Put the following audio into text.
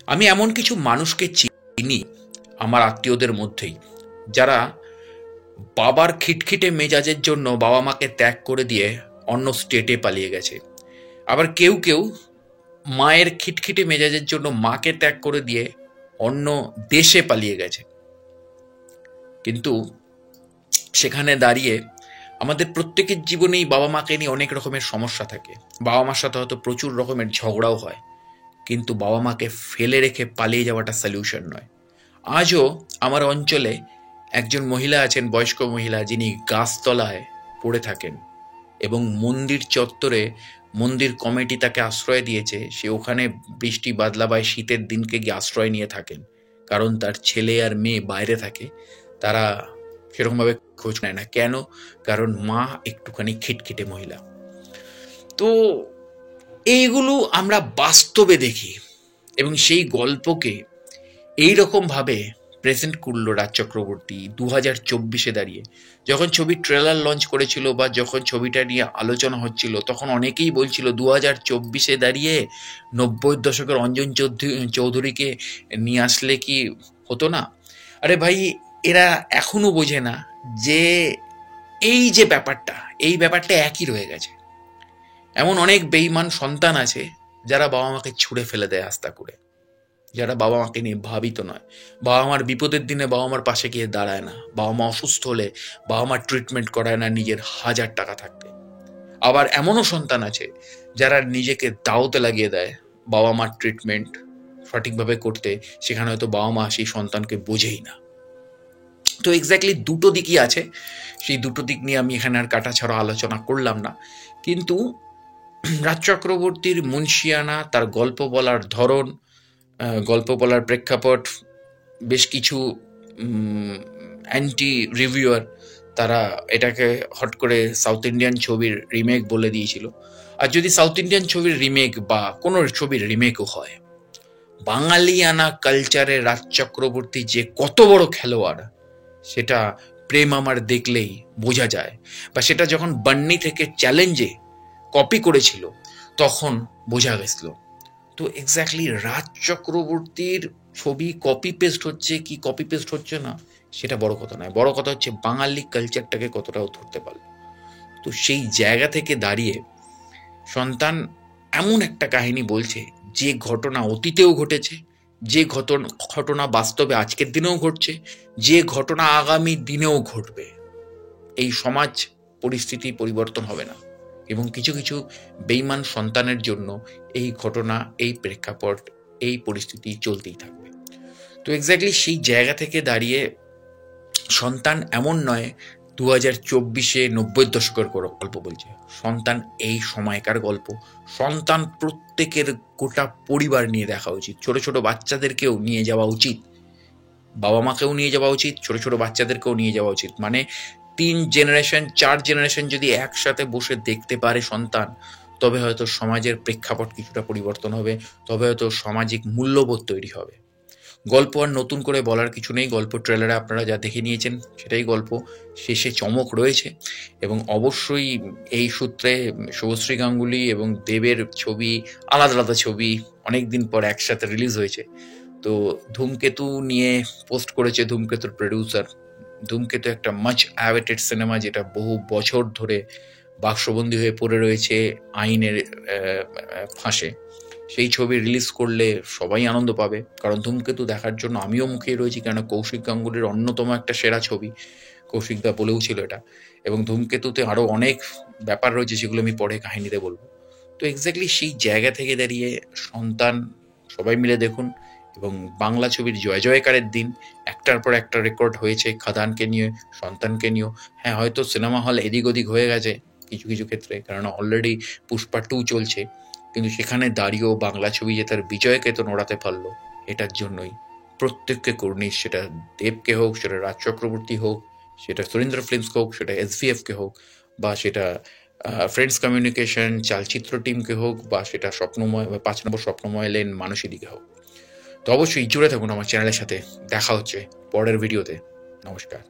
আমি এমন কিছু মানুষকে চিনি আমার আত্মীয়দের মধ্যেই, যারা বাবার খিটখিটে মেজাজের জন্য বাবা মাকে ত্যাগ করে দিয়ে অন্য স্টেটে পালিয়ে গেছে। আবার কেউ কেউ মায়ের খিটখিটে মেজাজের জন্য মাকে ত্যাগ করে দিয়ে অন্য দেশে পালিয়ে গেছে। কিন্তু সেখানে দাঁড়িয়ে আমাদের প্রত্যেকের জীবনেই বাবা মাকে নিয়ে অনেক রকমের সমস্যা থাকে। বাবা মার সাথে হয়তো প্রচুর রকমের ঝগড়াও হয়, কিন্তু বাবা মাকে ফেলে রেখে পালিয়ে যাওয়াটা সলিউশন নয়। আজও আমার অঞ্চলে একজন মহিলা আছেন, বয়স্ক মহিলা, যিনি গাছতলায় পড়ে থাকেন এবং মন্দির চত্বরে মন্দির কমিটি তাকে আশ্রয় দিয়েছে। সে ওখানে বৃষ্টি বাদলা বা শীতের দিনকে গিয়ে আশ্রয় নিয়ে থাকেন, কারণ তার ছেলে আর মেয়ে বাইরে থাকে। তারা সেরকমভাবে খোঁজ নেয় না। কেন? কারণ মা একটুখানি খিটখিটে মহিলা। তো এইগুলো আমরা বাস্তবে দেখি এবং সেই গল্পকে এইরকমভাবে প্রেজেন্ট করলো রাজ চক্রবর্তী 2024-এ দাঁড়িয়ে। যখন ছবির ট্রেলার লঞ্চ করেছিল বা যখন ছবিটা নিয়ে আলোচনা হচ্ছিল, তখন অনেকেই বলছিল 2024-এ দাঁড়িয়ে 90-এর দশকের অঞ্জন চৌধুরীকে নিয়ে আসলে কি হতো না? আরে ভাই, এরা এখনো বোঝে না যে এই ব্যাপারটা একই রয়ে গেছে। এমন অনেক বেঈমান সন্তান আছে যারা বাবা মাকে ছুঁড়ে ফেলে দেয় আস্তা করে, যারা বাবা মাকে নিয়ে ভাবিত নয়। বাবা মার বিপদের দিনে বাবা মার পাশে গিয়ে দাঁড়ায় না। বাবা মা অসুস্থ হলে বাবা মার ট্রিটমেন্ট করায় না নিজের 1000 টাকা থাকতে। আবার এমনও সন্তান আছে যারা নিজেকে দাওতে লাগিয়ে দেয় বাবা মার ট্রিটমেন্ট সঠিকভাবে করতে, সেখানে হয়তো বাবা মা সেই সন্তানকে বোঝেই না। তো এক্স্যাক্টলি দুটো দিকই আছে। সেই দুটো দিক নিয়ে আমি এখানে আর কাটাছাড়া আলোচনা করলাম না। কিন্তু রাজ চক্রবর্তীর মুন্সিয়ানা, তার গল্প বলার ধরন, গল্প বলার প্রেক্ষাপট, বেশ কিছু অ্যান্টি রিভিউয়ার তারা এটাকে হট করে সাউথ ইন্ডিয়ান ছবির রিমেক বলে দিয়েছিল। আর যদি সাউথ ইন্ডিয়ান ছবির রিমেক বা কোনো ছবির রিমেকও হয়, বাঙালিয়ানা কালচারে রাজ চক্রবর্তী যে কত বড় খেলোয়াড়, সেটা প্রেম আমার দেখলেই বোঝা যায়। বা সেটা যখন বান্নি থেকে চ্যালেঞ্জে কপি করেছিল তখন বোঝা গেছিল। তো এক্স্যাক্টলি রাজ চক্রবর্তীর ছবি কপি পেস্ট হচ্ছে কি কপি পেস্ট হচ্ছে না, সেটা বড় কথা নয়। বড় কথা হচ্ছে বাঙালি কালচারটাকে কতটাও ধরতে পারল। তো সেই জায়গা থেকে দাঁড়িয়ে সন্তান এমন একটা কাহিনী বলছে, যে ঘটনা অতীতেও ঘটেছে, যে ঘটনা বাস্তবে আজকের দিনেও ঘটছে, যে ঘটনা আগামী দিনেও ঘটবে। এই সমাজ পরিস্থিতি পরিবর্তন হবে না এবং কিছু কিছু বেঈমান সন্তানের জন্য এই ঘটনা, এই প্রেক্ষাপট, এই পরিস্থিতি চলতেই থাকবে। তো এক্স্যাক্টলি সেই জায়গা থেকে দাঁড়িয়ে সন্তান এমন নয় 2024-এ 90-এর দশকের গল্প বলছে। সন্তান এই সময়কার গল্প। সন্তান প্রত্যেকের গোটা পরিবার নিয়ে দেখা উচিত। ছোট ছোট বাচ্চাদেরকেও নিয়ে যাওয়া উচিত, বাবা মাকেও নিয়ে যাওয়া উচিত, ছোট ছোট বাচ্চাদেরকেও নিয়ে যাওয়া উচিত। মানে 3 জেনারেশন 4 জেনারেশন যদি একসাথে বসে দেখতে পারে সন্তান, তবে হয়তো সমাজের প্রেক্ষাপট কিছুটা পরিবর্তন হবে, তবে হয়তো সামাজিক মূল্যবোধ তৈরি হবে। গল্প আর নতুন করে বলার কিছু নেই। গল্প ট্রেলারে আপনারা যা দেখে নিয়েছেন সেটাই গল্প। শেষে চমক রয়েছে এবং অবশ্যই এই সূত্রে শুভশ্রী গাঙ্গুলি এবং দেবের ছবি, আলাদা আলাদা ছবি অনেক দিন পর একসাথে রিলিজ হয়েছে। তো ধূমকেতু নিয়ে পোস্ট করেছে ধূমকেতুর প্রডিউসার। ধূমকেতু একটা মাচ অ্যাওয়েটেড সিনেমা, যেটা বহু বছর ধরে বাক্সবন্দী হয়ে পড়ে রয়েছে আইনের ফাঁসে। সেই ছবি রিলিজ করলে সবাই আনন্দ পাবে, কারণ ধূমকেতু দেখার জন্য আমিও মুখিয়ে রয়েছি। কেন, কৌশিক গাঙ্গুলির অন্যতম একটা সেরা ছবি, কৌশিকদা বলেও ছিল এটা। এবং ধূমকেতুতে আরও অনেক ব্যাপার রয়েছে, সেগুলো আমি পরে কাহিনীতে বলবো। তো এক্স্যাক্টলি সেই জায়গা থেকে দাঁড়িয়ে সন্তান সবাই মিলে দেখুন। এবং বাংলা ছবির জয় জয়কারের দিন, একটার পর একটা রেকর্ড হয়েছে খাদানকে নিয়ে, সন্তানকে নিয়েও। হ্যাঁ, হয়তো সিনেমা হল এদিক ওদিক হয়ে গেছে কিছু কিছু ক্ষেত্রে, কারণ অলরেডি পুষ্পা 2 চলছে, কিন্তু সেখানে দাঁড়িয়েও বাংলা ছবি যে তার বিজয়কে তো নড়াতে পারলো, এটার জন্যই প্রত্যেককে কর্নিশ, সেটা দেবকে হোক, সেটা রাজ চক্রবর্তী হোক, সেটা সুরেন্দ্র ফিল্মস হোক, সেটা SVFকে হোক, বা সেটা ফ্রেন্ডস কমিউনিকেশন চালচিত্র টিমকে হোক, বা সেটা স্বপ্নময় 5 নম্বর স্বপ্নময় লেন মানসীদিকে হোক। তো অবশ্যই জুড়ে থাকুন আমার চ্যানেলের সাথে। দেখা হচ্ছে পরের ভিডিওতে। নমস্কার।